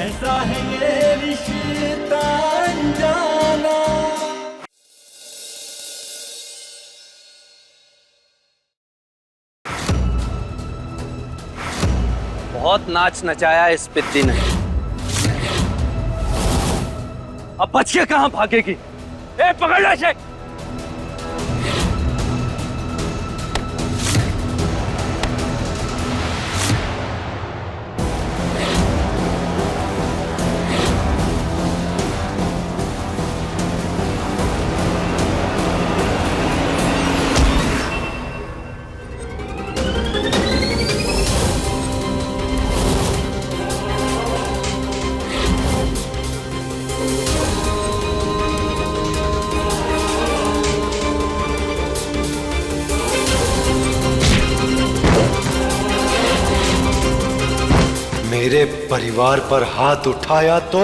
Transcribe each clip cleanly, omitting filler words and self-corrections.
कैसा है ये रिश्ता अनजाना। बहुत नाच नचाया इस पिद्दी ने, अब बच के कहां भागेगी? ए पकड़ ले शेख। मेरे परिवार पर हाथ उठाया तो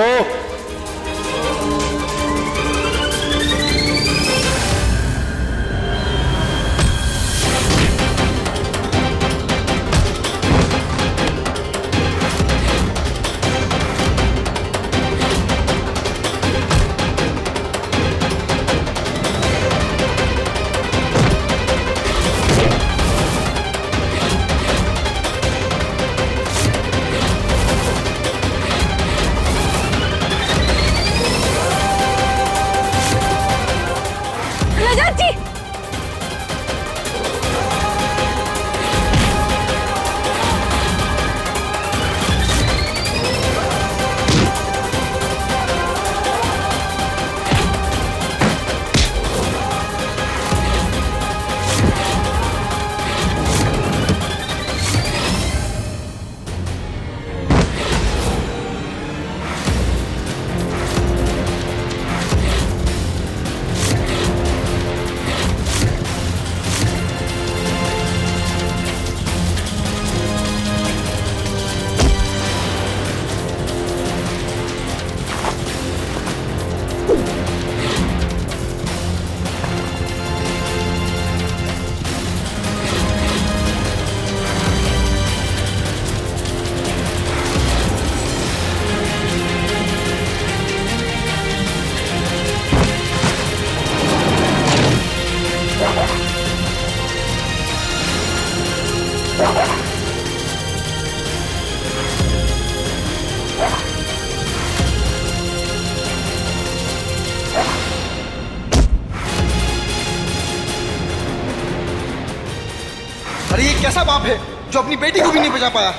अरे ये कैसा बाप है जो अपनी बेटी को भी नहीं बचा पाया?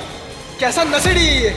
कैसा नशेड़ी है ये?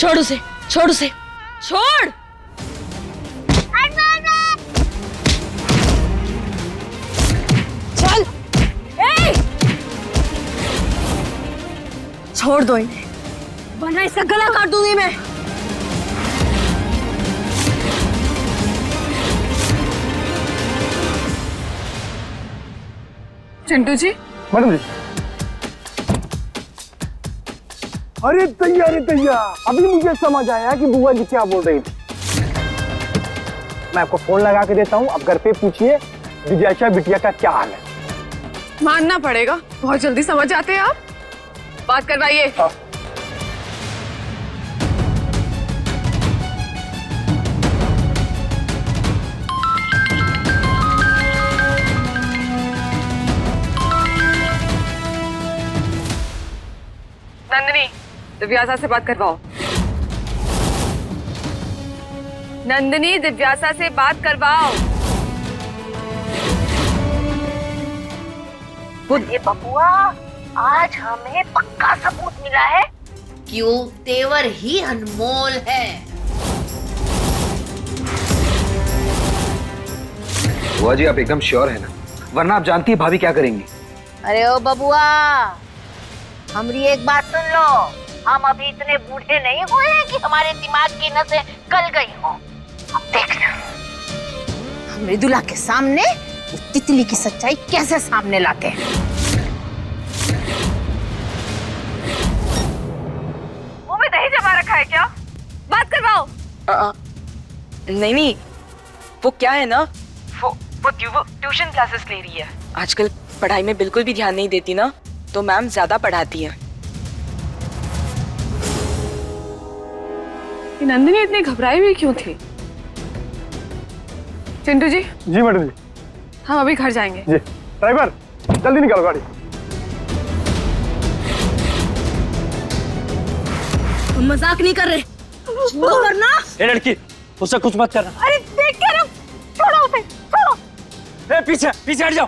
छोड़ उसे, छोड़ उसे, छोड़। छोड़ दो इन्हें, वरना इसका गला काट दूंगी मैं। चिंटू जी। मैडम जी। अरे तैया अभी मुझे समझ आया कि बुआ जी क्या बोल रही थी। मैं आपको फोन लगा के देता हूँ, अब घर पे पूछिए विजयाशा बिटिया का क्या हाल है। मानना पड़ेगा, बहुत जल्दी समझ जाते हैं आप। बात करवाइए। हाँ। नंदिनी, दिव्यासा से बात करवाओ। नंदिनी, दिव्यासा से बात करवाओ। ये बबुआ, आज हमें पक्का सबूत मिला है कि वो तेवर ही अनमोल है। बुआ जी आप एकदम श्योर है ना? वरना आप जानती है भाभी क्या करेंगी। अरे ओ बबुआ, हमारी एक बात सुन लो, हम अभी इतने बूढ़े नहीं हुए हैं कि हमारे दिमाग की नसें गल गई हो। अब देखना हम मृदुला के सामने उस तितली की सच्चाई कैसे सामने लाते हैं। मुंह में दही जमा रखा है क्या? बात करवाओ। नहीं, वो क्या है ना, वो ट्यूशन क्लासेस ले रही है। आजकल पढ़ाई में बिल्कुल भी ध्यान नहीं देती ना, तो मैम ज्यादा पढ़ाती है। नंदिनी इतनी घबराई हुई क्यों थी? चिंटू जी। जी मैडम जी। हम अभी घर जाएंगे। जी ड्राइवर जल्दी निकालो गाड़ी। तुम मजाक नहीं कर रहे, वरना। ए लड़की, उससे कुछ मत करना। अरे देख के ना, छोड़ो उसे, छोड़ो। ए पीछे पीछे हट जाओ।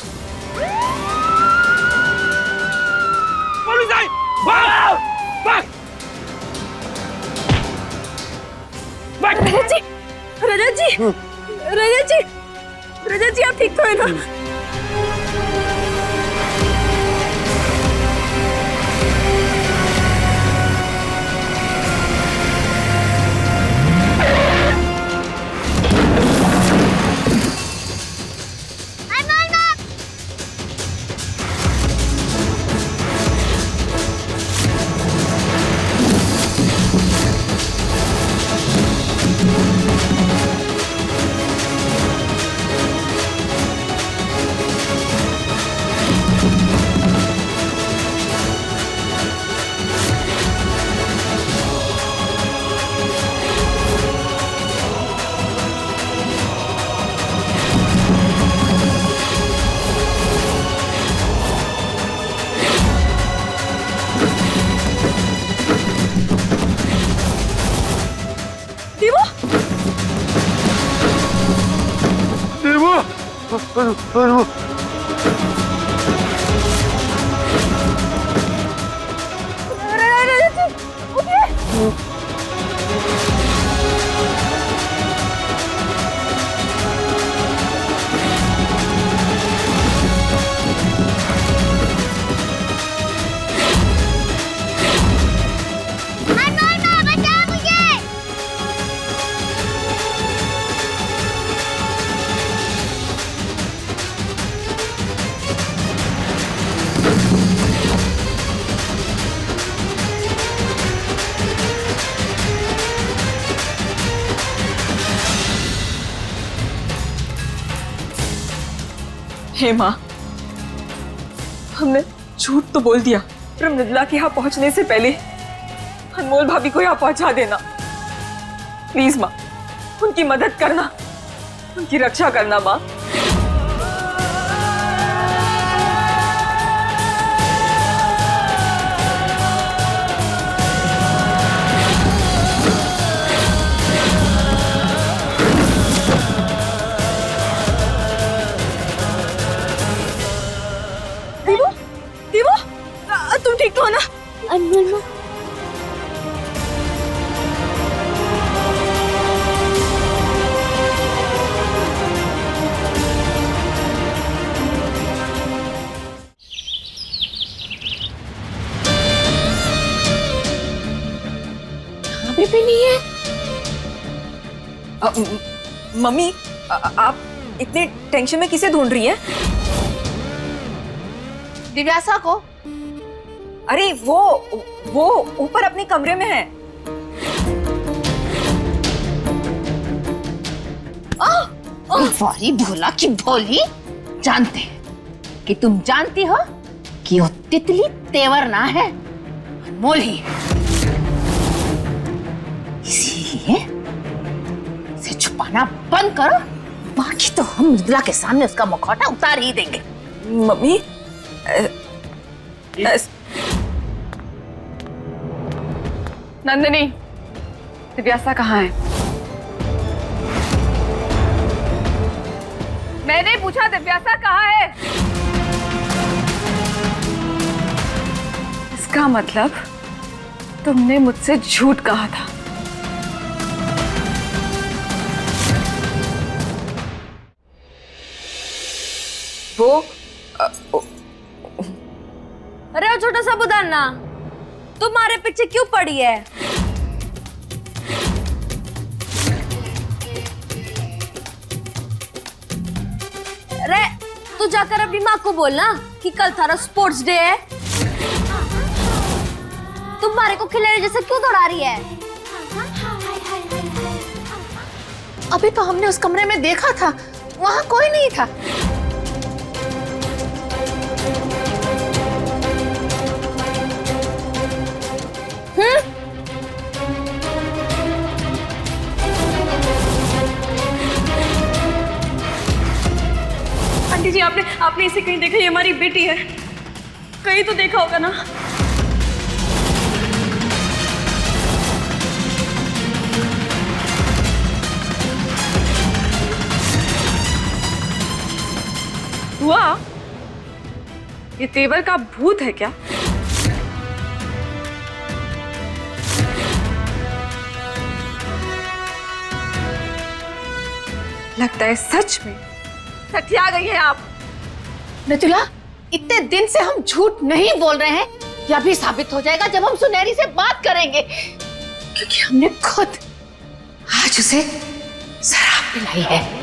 पुलिस आई, भाग भाग। रजत जी, रजत जी, रजत जी, रजत जी आप ठीक तो है ना? हे माँ, हमने झूठ तो बोल दिया, पर मृदुला के यहाँ पहुँचने से पहले अनमोल भाभी को यहाँ पहुँचा देना। प्लीज माँ, उनकी मदद करना, उनकी रक्षा करना माँ। तुम ठीक तो हो ना? अनमोल माँ, अभी भी नहीं है। मम्मी आप इतने टेंशन में किसे ढूंढ रही हैं? दिव्यासा को। अरे वो ऊपर अपने कमरे में है। वारी भोला की भोली, जानते हैं कि तुम जानती हो कि वो तितली तेवर ना है, अनमोल ही है। इसीलिए इसे छुपाना बंद करो, बाकी तो हम मृदुला के सामने उसका मुखौटा उतार ही देंगे। मम्मी नंदिनी, दिव्यासा कहाँ है? मैंने पूछा दिव्यासा कहाँ है? इसका मतलब तुमने मुझसे झूठ कहा था। अरे वो छोटा सा बुदाना, तुम्हारे पीछे क्यों पड़ी है? अरे तू जाकर अपनी माँ को बोलना कि कल थारा स्पोर्ट्स डे है। तुम्हारे को खिलौने जैसे क्यों दौड़ा रही है? अभी तो हमने उस कमरे में देखा था, वहां कोई नहीं था। आंटी जी, आपने इसे कहीं देखा? ये हमारी बेटी है, कहीं तो देखा होगा ना। हुआ? ये तेवर का भूत है क्या? लगता है सच में सठिया गई है आप। मृदुला, इतने दिन से हम झूठ नहीं बोल रहे हैं, यह भी साबित हो जाएगा जब हम सुनहरी से बात करेंगे, क्योंकि हमने खुद आज उसे शराब पिलाई है।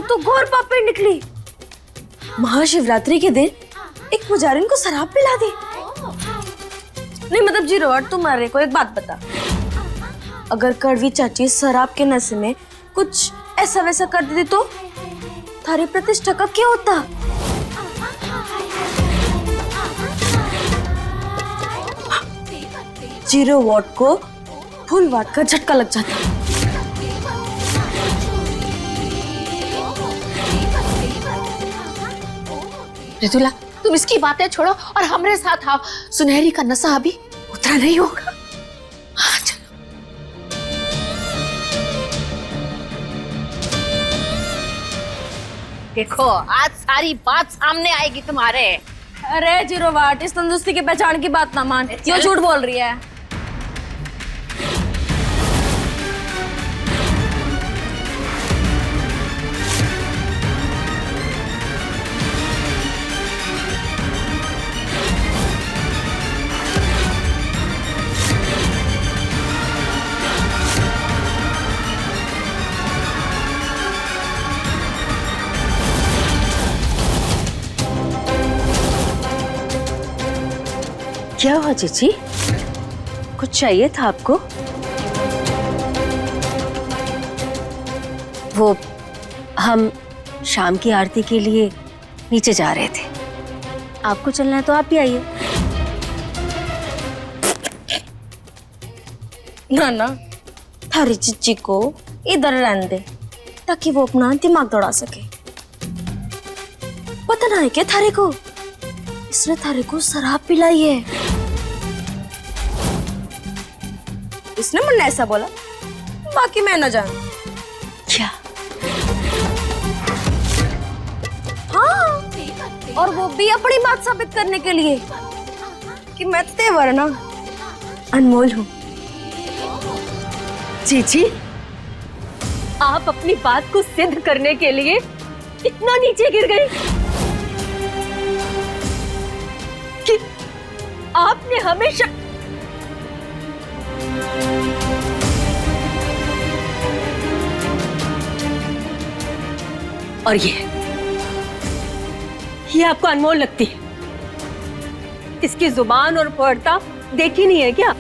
तो घोर पापी निकली। महाशिवरात्रि के दिन एक पुजारिन को शराब पिला दी। नहीं मतलब जीरो, तुम्हारे को एक बात बता, अगर कड़वी चाची शराब के नशे में कुछ ऐसा वैसा कर देती तो थारी प्रतिष्ठा का क्या होता? जीरो वॉट को फुल वाट का झटका लग जाता। मृदुला, तुम इसकी बातें छोड़ो और हमारे साथ आओ। सुनहरी का नशा अभी उतरा नहीं होगा। हाँ चलो। देखो, आज सारी बात सामने आएगी तुम्हारे। अरे जीरो वाट, इस तंदुरुस्ती की पहचान की बात ना मान, क्यों झूठ बोल रही है? क्या हुआ चीची? कुछ चाहिए था आपको? वो हम शाम की आरती के लिए नीचे जा रहे थे। आपको चलना है तो आप भी आइए। ना थारी चिच्ची को इधर रहने दे ताकि वो अपना दिमाग दौड़ा सके। पता ना है क्या थारे को, इसने थारे को शराब पिलाई है। इसने मुझे ऐसा बोला, बाकी मैं न जानू। क्या? हाँ, और वो भी अपनी बात साबित करने के लिए कि मैं तेवर ना अनमोल हूँ। जीजी, आप अपनी बात को सिद्ध करने के लिए इतना नीचे गिर गई कि आपने हमेशा और ये आपको अनमोल लगती है। इसकी जुबान और पढ़ता देखी नहीं है क्या?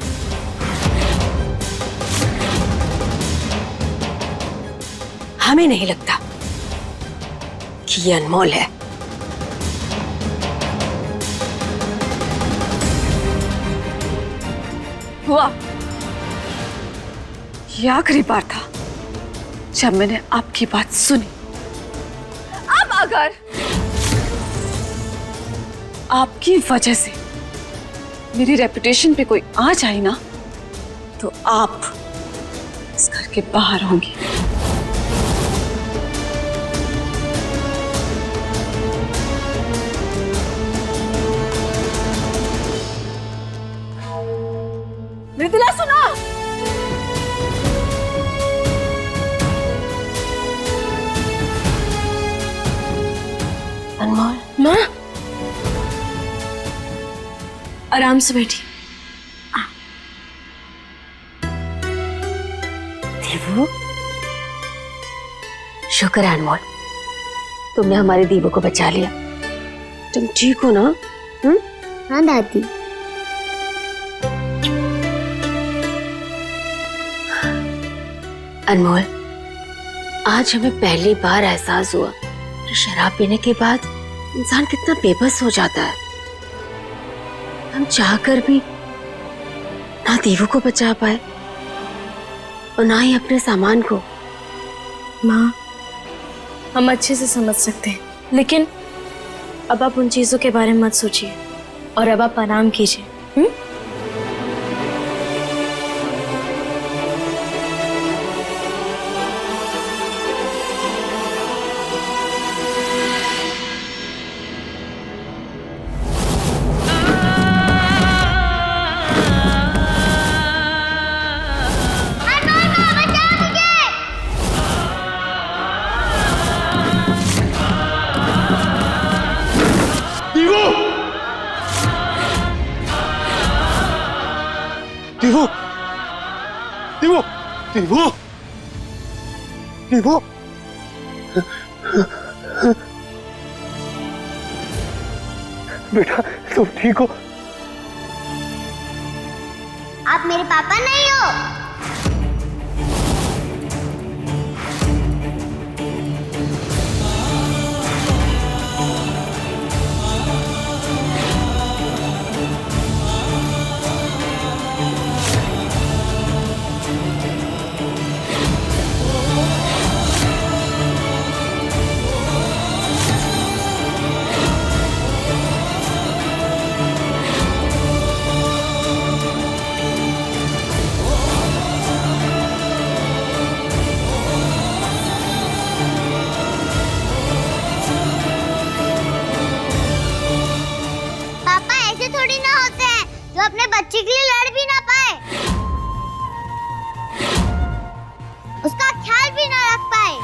हमें नहीं लगता कि ये अनमोल है। हुआ ये आखिरी बार था जब मैंने आपकी बात सुनी। अब अगर आपकी वजह से मेरी रेपुटेशन पे कोई आ जाए ना, तो आप इस घर के बाहर होंगी। मृदुला सुनो, अनमोल माँ, आराम से बैठी। दीवू, शुक्र है अनमोल, तुमने हमारे दीवू को बचा लिया। तुम ठीक हो ना? हाँ दादी। अनमोल, आज हमें पहली बार एहसास हुआ कि शराब पीने के बाद इंसान कितना बेबस हो जाता है। हम चाहकर भी ना दीवू को बचा पाए और ना ही अपने सामान को। माँ, हम अच्छे से समझ सकते हैं, लेकिन अब आप उन चीजों के बारे में मत सोचिए और अब आप आराम कीजिए। दीवू, दीवू, दीवू, दीवू, बेटा तुम ठीक हो? आप मेरे पापा नहीं हो। थोड़ी ना होते हैं जो अपने बच्चे के लिए लड़ भी ना पाए, उसका ख्याल भी ना रख पाए।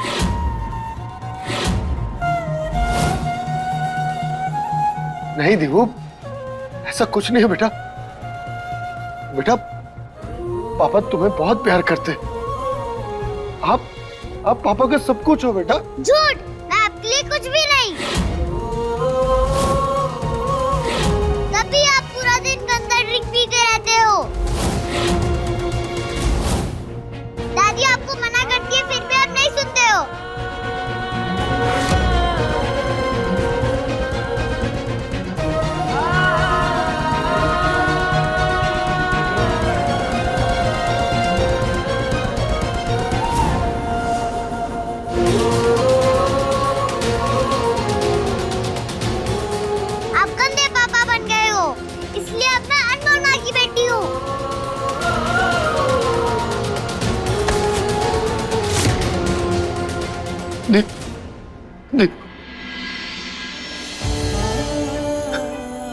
नहीं दीवू, ऐसा कुछ नहीं है बेटा। बेटा पापा तुम्हें बहुत प्यार करते। आप पापा का सब कुछ हो बेटा। झूठ, मैं आपके लिए कुछ भी नहीं। तभी आप पूरा दिन गंदा ड्रिंक पीते रहते हो। दादी आपको मना करती है, फिर भी आप नहीं सुनते हो। आप गंदे पापा बन गए हो, इसलिए अब मैं अनमोल माँ की बेटी हूँ।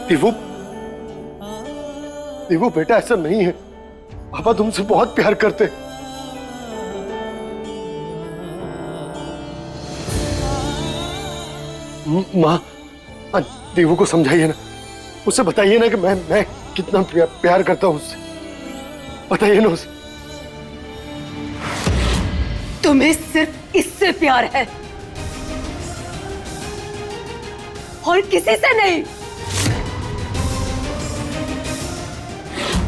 दीवू, दीवू बेटा ऐसा नहीं है। पापा तुमसे बहुत प्यार करते। माँ, देवू को समझाइए ना, उसे बताइए ना कि मैं कितना प्यार करता हूँ उससे। बताइए ना उसे। तुम्हें सिर्फ इससे प्यार है और किसी से नहीं।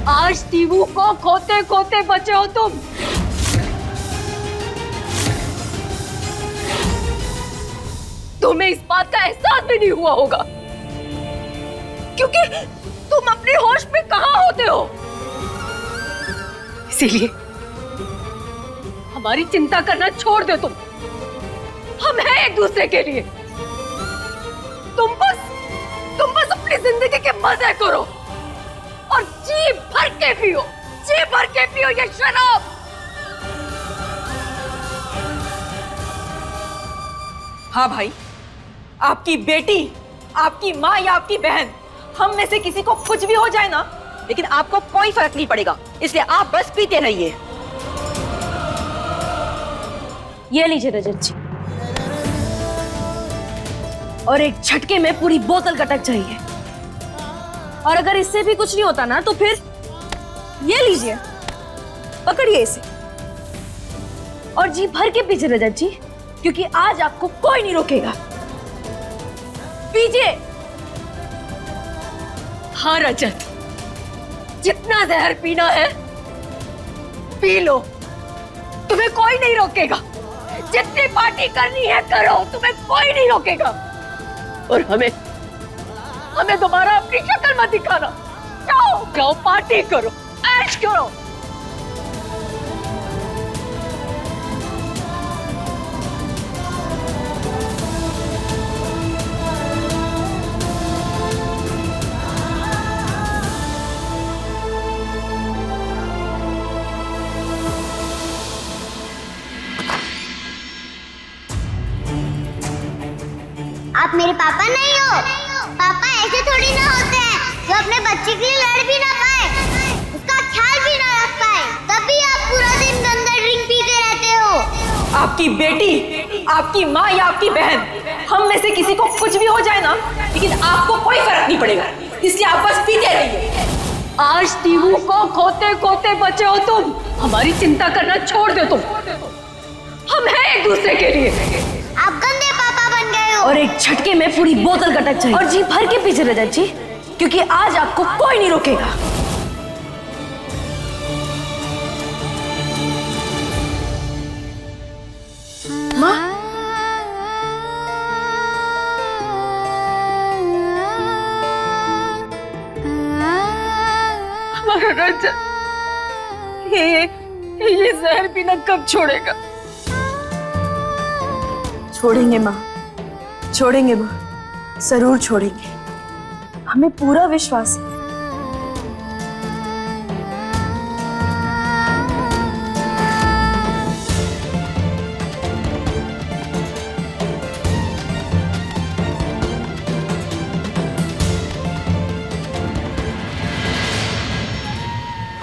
आज दीवू को खोते खोते बचे हो तुम। तुम्हें इस बात का एहसास भी नहीं हुआ होगा क्योंकि तुम अपने होश में कहां होते हो। इसीलिए हमारी चिंता करना छोड़ दो तुम। हम हैं एक दूसरे के लिए। तुम बस अपनी जिंदगी के मजे करो और जी भर के पियो ये शराब। हाँ भाई, आपकी बेटी, आपकी माँ या आपकी बहन, हम में से किसी को कुछ भी हो जाए ना, लेकिन आपको कोई फर्क नहीं पड़ेगा, इसलिए आप बस पीते रहिए। ये लीजिए रजत जी, और एक झटके में पूरी बोतल कटक चाहिए। और अगर इससे भी कुछ नहीं होता ना तो फिर ये लीजिए, पकड़िए इसे और जी भर के पीजिए रजत जी, क्योंकि आज आपको कोई नहीं रोकेगा। पीजिए। हाँ रजत, जितना जहर पीना है पी लो, तुम्हें कोई नहीं रोकेगा। जितनी पार्टी करनी है करो, तुम्हें कोई नहीं रोकेगा। और हमें दोबारा अपनी शक्ल मत दिखाना। जाओ पार्टी करो, ऐश करो। आप मेरे पापा नहीं हो। पापा ऐसे थोड़ी ना होते हैं जो अपने बच्चे के लिए लड़ भी ना पाए, उसका ख्याल भी ना रख पाए, तभी आप पूरा दिन गंदा ड्रिंक पीते रहते हो। आपकी बेटी, आपकी माँ या आपकी बहन, हम में से किसी को कुछ भी हो जाए ना, लेकिन आपको कोई फर्क नहीं पड़ेगा, इसलिए आप बस पीते रहिए। आज दीवू को खोते खोते बचे हो तुम। हमारी चिंता करना छोड़ दो तुम। हम हैं एक दूसरे के लिए। आप गंदे पापा बन गए हो। और एक झटके में पूरी बोतल कटक चाहिए। और जी भर के पीछे रजत जी, क्योंकि आज आपको कोई नहीं रोकेगा। माँ, हमारा रजत ये जहर पीना कब छोड़ेगा? छोड़ेंगे माँ, छोड़ेंगे माँ, जरूर छोड़ेंगे। हमें पूरा विश्वास है।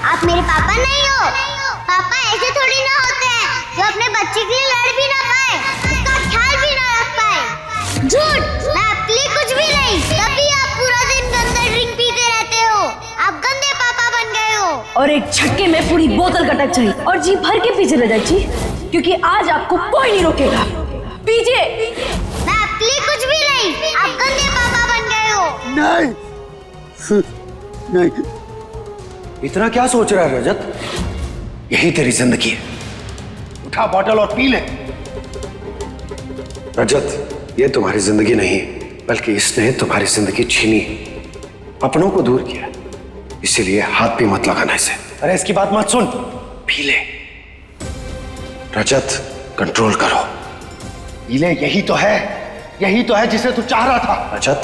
आप मेरे पापा नहीं हो। पापा ऐसे थोड़ी ना होते हैं जो अपने बच्चे के लिए लड़ भी ना पाए, उसका ख्याल भी ना रख पाए। झूठ, मैं आपके लिए कुछ भी नहीं, तभी आप पूरा दिन गंदा ड्रिंक पीते रहते हो। आप गंदे पापा बन गए हो। और एक झटके में पूरी बोतल कटक चाहिए। और जी भर के पीछे रजत जी, क्योंकि आज आपको कोई नहीं रोकेगा। पीजिए। मैं आपके लिए कुछ भी नहीं, आप गंदे पापा बन गए हो। नहीं, इतना क्या सोच रहा है रजत? यही तेरी जिंदगी है। उठा बॉटल और पी ले। रजत, ये तुम्हारी जिंदगी नहीं, बल्कि इसने तुम्हारी जिंदगी छीनी, अपनों को दूर किया। इसीलिए हाथ भी मत लगाना इसे। अरे इसकी बात मत सुन, पी ले। रजत, कंट्रोल करो, पी ले। यही तो है जिसे तू चाह रहा था। रजत,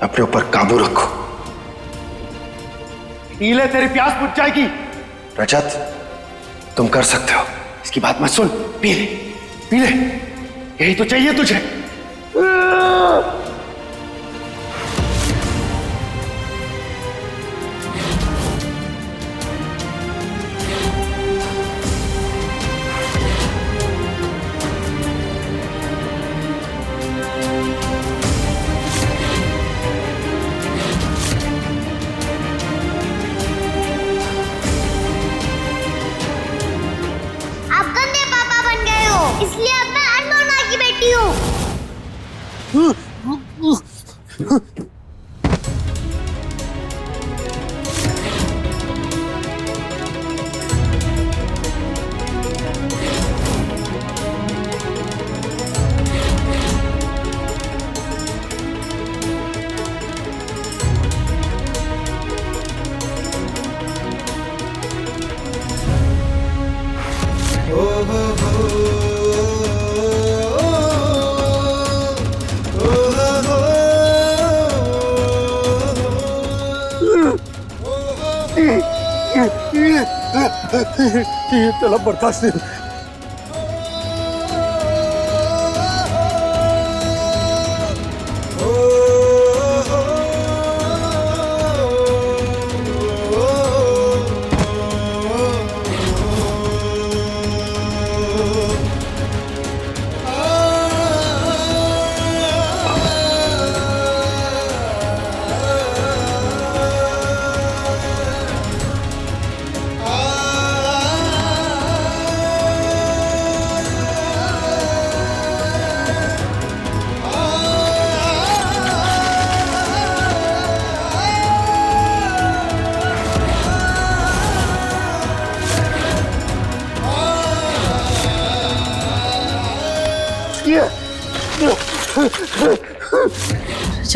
अपने ऊपर काबू रखो। पी ले, तेरी प्यास बुझ जाएगी। रजत, तुम कर सकते हो। इसकी बात मत सुन, पी ले, पी ले। यही तो चाहिए तुझे। ये तलब बर्दाश्त नहीं।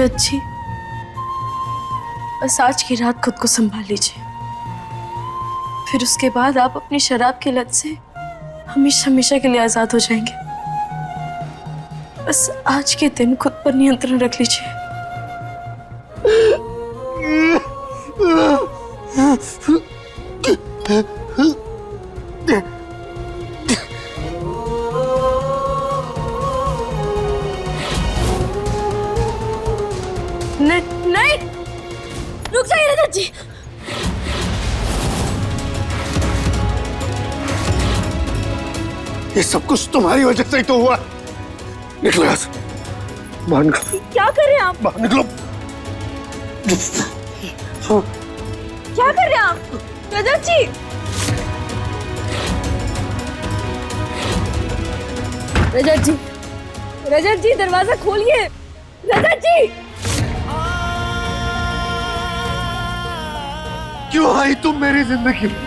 रजत जी, बस आज की रात खुद को संभाल लीजिए, फिर उसके बाद आप अपनी शराब की लत से हमेशा हमेशा के लिए आजाद हो जाएंगे। बस आज के दिन खुद पर नियंत्रण रख लीजिए। नहीं, रुक जाइए रजत जी। ये सब कुछ तुम्हारी वजह से ही तो हुआ। निकलो यहाँ से, बाहर निकलो। क्या कर रहे हैं आप? बाहर निकलो। क्या कर रहे हैं आप? रजत जी, रजत जी, रजत जी, दरवाजा खोलिए। रजत जी, क्यों आई तुम मेरी जिंदगी में?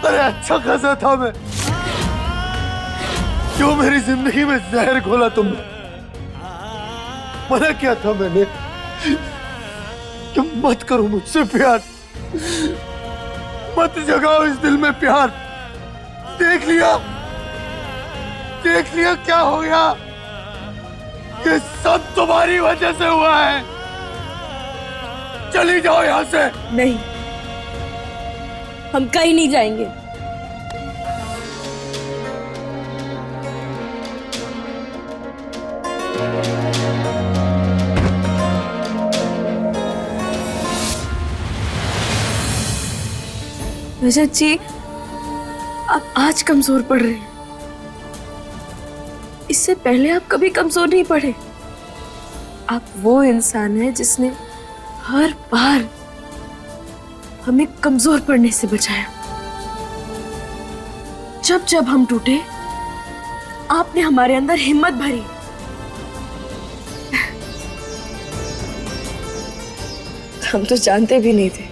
अरे अच्छा खासा था मैं, क्यों मेरी जिंदगी में जहर घोला तुमने? मना क्या था मैंने कि मत करो मुझसे प्यार, मत जगाओ इस दिल में प्यार। देख लिया क्या हो गया। ये सब तुम्हारी वजह से हुआ है। चली जाओ यहाँ से। नहीं, हम कहीं नहीं जाएंगे। रजत जी, आप आज कमजोर पड़ रहे हैं, इससे पहले आप कभी कमजोर नहीं पड़े। आप वो इंसान हैं जिसने हर बार हमें कमजोर पड़ने से बचाया। जब जब हम टूटे, आपने हमारे अंदर हिम्मत भरी। हम तो जानते भी नहीं थे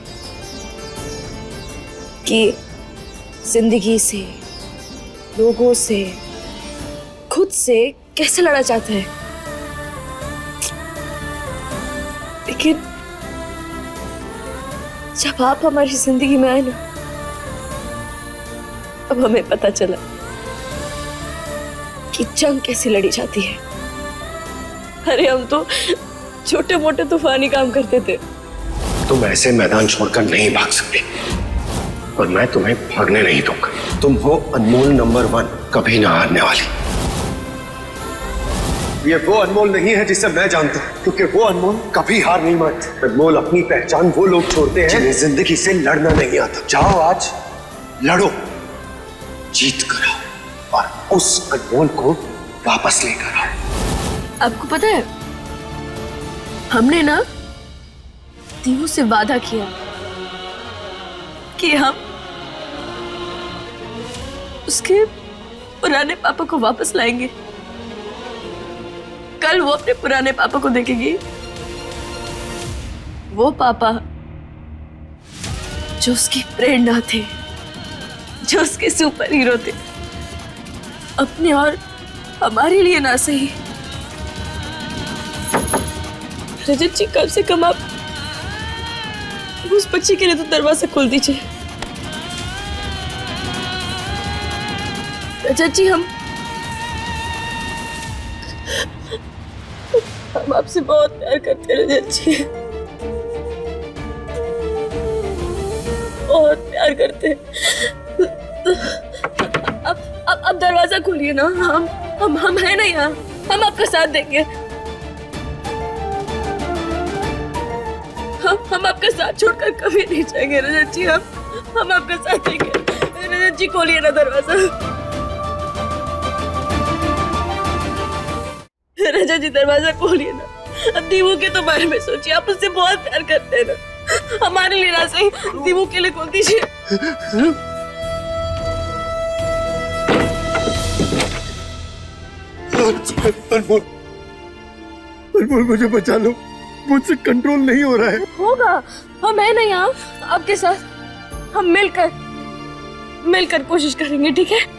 कि जिंदगी से, लोगों से, खुद से कैसे लड़ा जाता है। लेकिन जब आप हमारी जिंदगी में आए ना, अब हमें पता चला कि जंग कैसे लड़ी जाती है। अरे हम तो छोटे मोटे तूफानी काम करते थे। तुम ऐसे मैदान छोड़कर नहीं भाग सकते, और मैं तुम्हें भागने नहीं दूंगा। तुम हो अनमोल नंबर 1, कभी ना हारने वाली। ये वो अनमोल नहीं है जिसे मैं जानता हूं, क्योंकि वो अनमोल कभी हार नहीं मानते। अनमोल अपनी पहचान वो लोग छोड़ते हैं जिन्हें जिंदगी से लड़ना नहीं आता। जाओ आज लड़ो, जीत कर आओ और उस अनमोल को वापस लेकर आओ। आपको पता है, हमने ना दीवू से वादा किया कि हम उसके पुराने पापा को वापस लाएंगे। कल वो अपने पुराने पापा को देखेगी वो पापा जो उसकी प्रेरणा थे, जो उसके सुपर हीरो थे, अपने और हमारे लिए ना सही, रजत जी कम से कम आप उस बच्ची के लिए तो दरवाजा खोल दीजिए। रजत जी हम आपसे बहुत प्यार करते हैं रजत जी, बहुत प्यार करते हैं। अब दरवाजा खोलिए ना, हम है ना यहाँ, हम आपका साथ देंगे, हम आपका साथ छोड़कर कभी नहीं जाएंगे रजत जी, हम आपका साथ देंगे। रजत जी खोलिए ना दरवाजा, रजत जी दरवाजा खोलिए ना। अब दीवू के तो बारे में सोचिए, आप उससे बहुत प्यार करते हैं ना, हमारे लिए ना सही, दीवू के लिए खोल दीजिए। अनमोल, अनमोल मुझे बचा लो, मुझसे कंट्रोल नहीं हो रहा है। होगा, हम है ना यहाँ आपके साथ, हम मिलकर कोशिश करेंगे, ठीक है?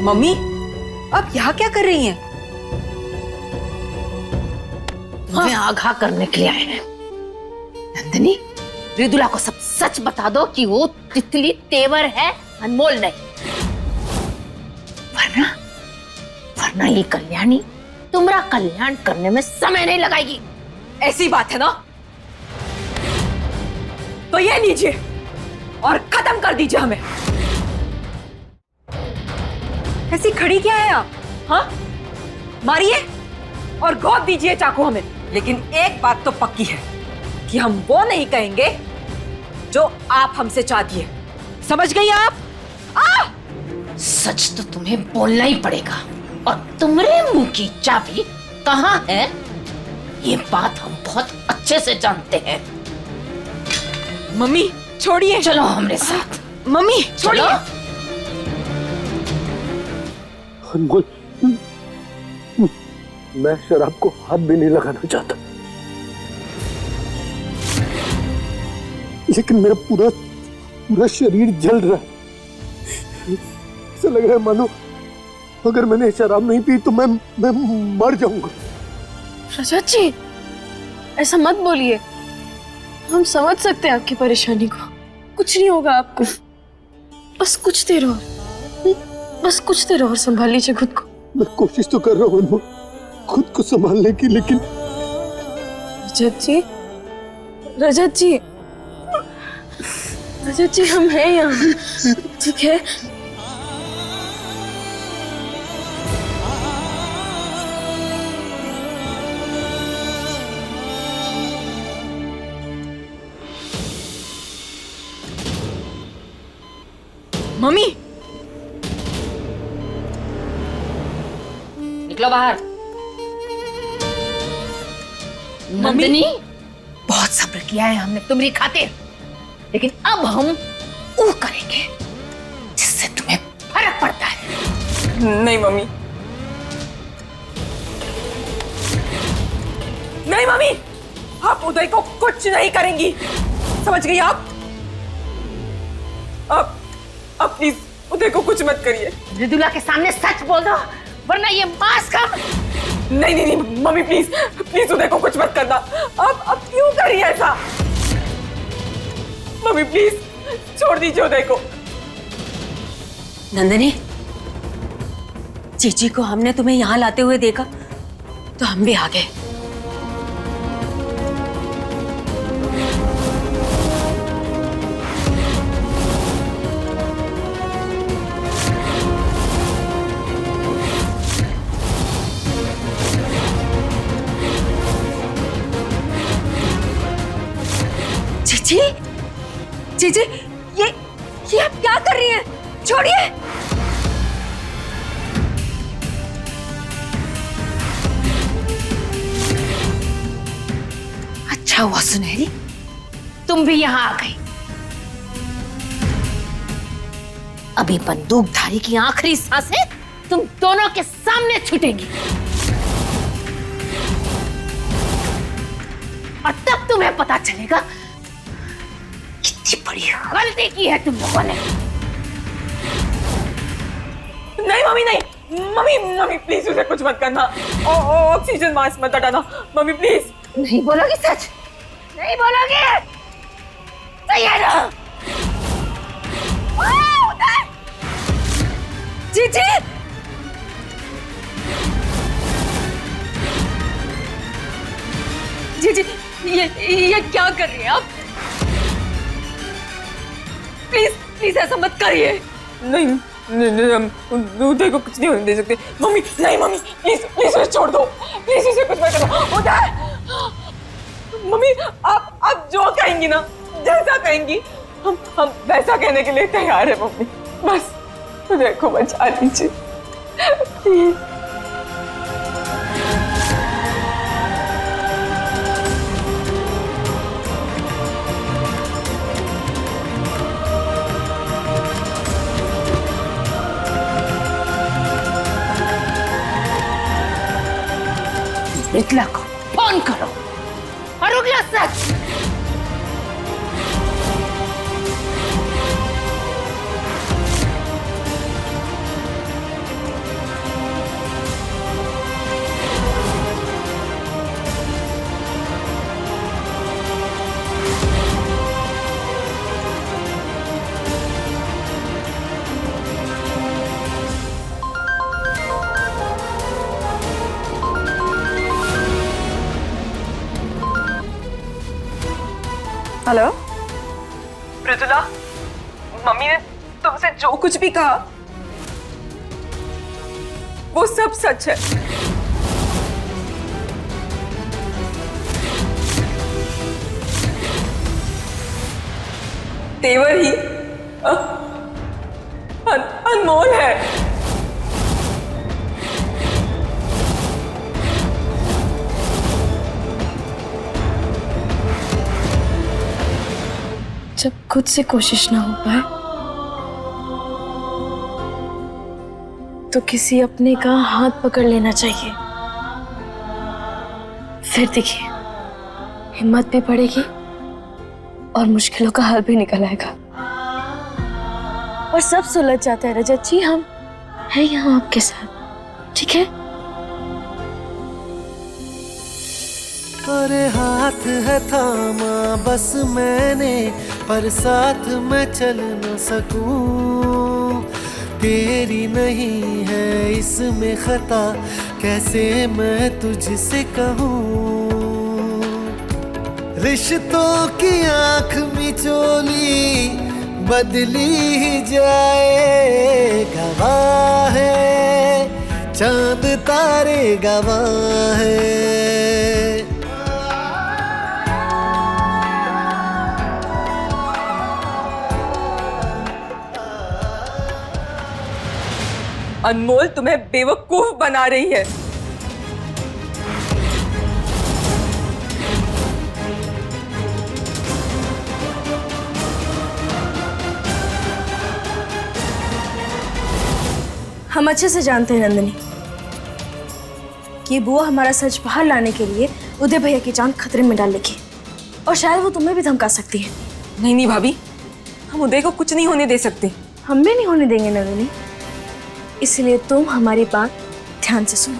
मम्मी, आप यहाँ क्या कर रही हैं? तुम्हें आगाह करने के लिए आए हैं। नंदिनी, मृदुला को सब सच बता दो कि वो तितली तेवर है, अनमोल नहीं। वरना ये कल्याणी तुम्हारा कल्याण करने में समय नहीं लगाएगी। ऐसी बात है ना, तो ये लीजिए और खत्म कर दीजिए हमें। ऐसी खड़ी क्या है आप? हाँ, मारिए और गोद दीजिए चाकू हमें। लेकिन एक बात तो पक्की है कि हम वो नहीं कहेंगे जो आप हमसे चाहती है, समझ गई आप? सच तो तुम्हें बोलना ही पड़ेगा, और तुम्हारे मुंह की चाबी कहाँ है ये बात हम बहुत अच्छे से जानते हैं। मम्मी छोड़िए, चलो हमारे साथ। मम्मी छोड़िए। अनमोल, मैं शराब को हाथ भी नहीं लगाना चाहता, लेकिन मेरा पूरा शरीर जल रहा है। ऐसा लग रहा है मानो अगर मैंने शराब नहीं पी तो मैं मर जाऊंगा। रजत जी, ऐसा मत बोलिए, हम समझ सकते हैं आपकी परेशानी को। कुछ नहीं होगा आपको, बस कुछ देर और संभाल लीजिए खुद को। मैं कोशिश तो कर रहा हूँ अनमोल, खुद को संभालने की, लेकिन रजत जी हम हैं यहाँ, ठीक है? मम्मी निकलो बाहर। नंदिनी, बहुत सब्र किया है हमने तुम्हारी खातिर, लेकिन अब हम वो करेंगे जिससे तुम्हें फर्क पड़ता है। नहीं मम्मी, नहीं मम्मी, आप उदय को कुछ नहीं करेंगी, समझ गई आप? अब प्लीज उदय को कुछ मत करिए। मृदुला के सामने सच बोल दो, वरना ये मांस का। नहीं मम्मी, प्लीज उदय को कुछ मत करना। अब क्यों कर रही है ऐसा? मम्मी प्लीज छोड़ दीजिए उदय को। नंदिनी, चीची को हमने तुम्हें यहाँ लाते हुए देखा तो हम भी आ गए। चीची, ये आप क्या कर रही हैं? छोड़िए। क्या हुआ सुनहरी, तुम भी यहाँ आ गई? अभी बंदूकधारी की आखिरी सांसें तुम दोनों के सामने छूटेंगी और तब तुम्हें पता चलेगा कितनी बड़ी गलती की है तुम लोगों ने। नहीं मम्मी, नहीं मम्मी, मम्मी प्लीज उसे कुछ मत करना। ऑक्सीजन मास्क मत हटाना मम्मी प्लीज। नहीं बोलोगी सच? नहीं बोलोगी? तैयार रहो। उधर! जी जी जी जी, ये क्या कर रही हैं आप? प्लीज प्लीज ऐसा मत करिए। नहीं नहीं, नहीं हम उदय को कुछ नहीं होने दे सकते। मम्मी नहीं, मम्मी प्लीज प्लीज उसे छोड़ दो, प्लीज उसे कुछ मत करो। उदय मम्मी, आप जो कहेंगी ना, जैसा कहेंगी हम वैसा कहने के लिए तैयार है मम्मी। बस उदय को बचा लीजिए प्लीज। मृदुला को फोन करो और उगला सच। हेलो मृदुला, मम्मी ने तुमसे जो कुछ भी कहा वो सब सच है। तेवर ही अनमोल है। जब खुद से कोशिश ना हो पाए तो किसी अपने का हाथ पकड़ लेना चाहिए। फिर देखिए, हिम्मत भी बढ़ेगी और मुश्किलों का हल भी निकल आएगा और सब सुलझ जाता है। रजत जी, हम हैं यहाँ आपके साथ, ठीक है? अरे हाथ है थामा बस मैंने, पर साथ मैं चल न सकूं। तेरी नहीं है इसमें खता, कैसे मैं तुझसे कहूँ। रिश्तों की आँख मिचोली बदली ही जाए, गवाह है चांद तारे गवाह है। अनमोल तुम्हें बेवकूफ बना रही है। हम अच्छे से जानते हैं नंदिनी कि बुआ हमारा सच बाहर लाने के लिए उदय भैया की जान खतरे में डाल लेगी और शायद वो तुम्हें भी धमका सकती है। नहीं नहीं भाभी, हम उदय को कुछ नहीं होने दे सकते। हम भी नहीं होने देंगे नंदिनी, इसलिए तुम हमारी बात ध्यान से सुनो।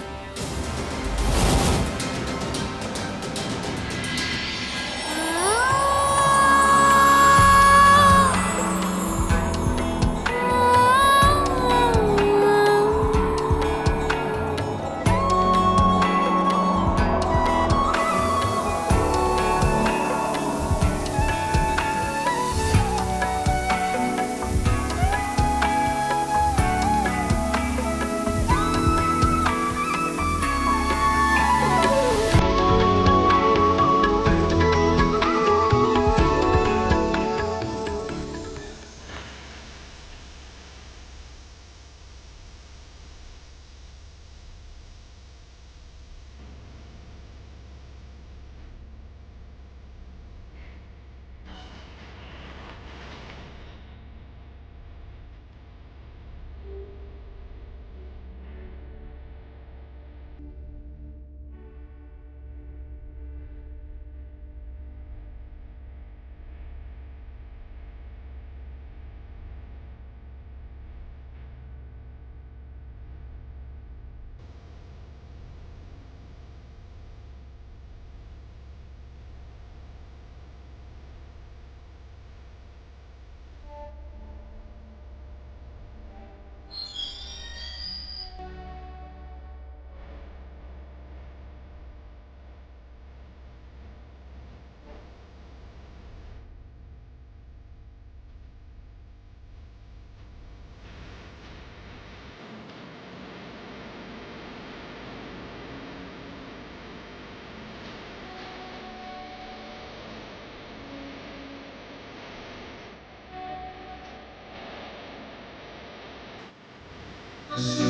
हाँ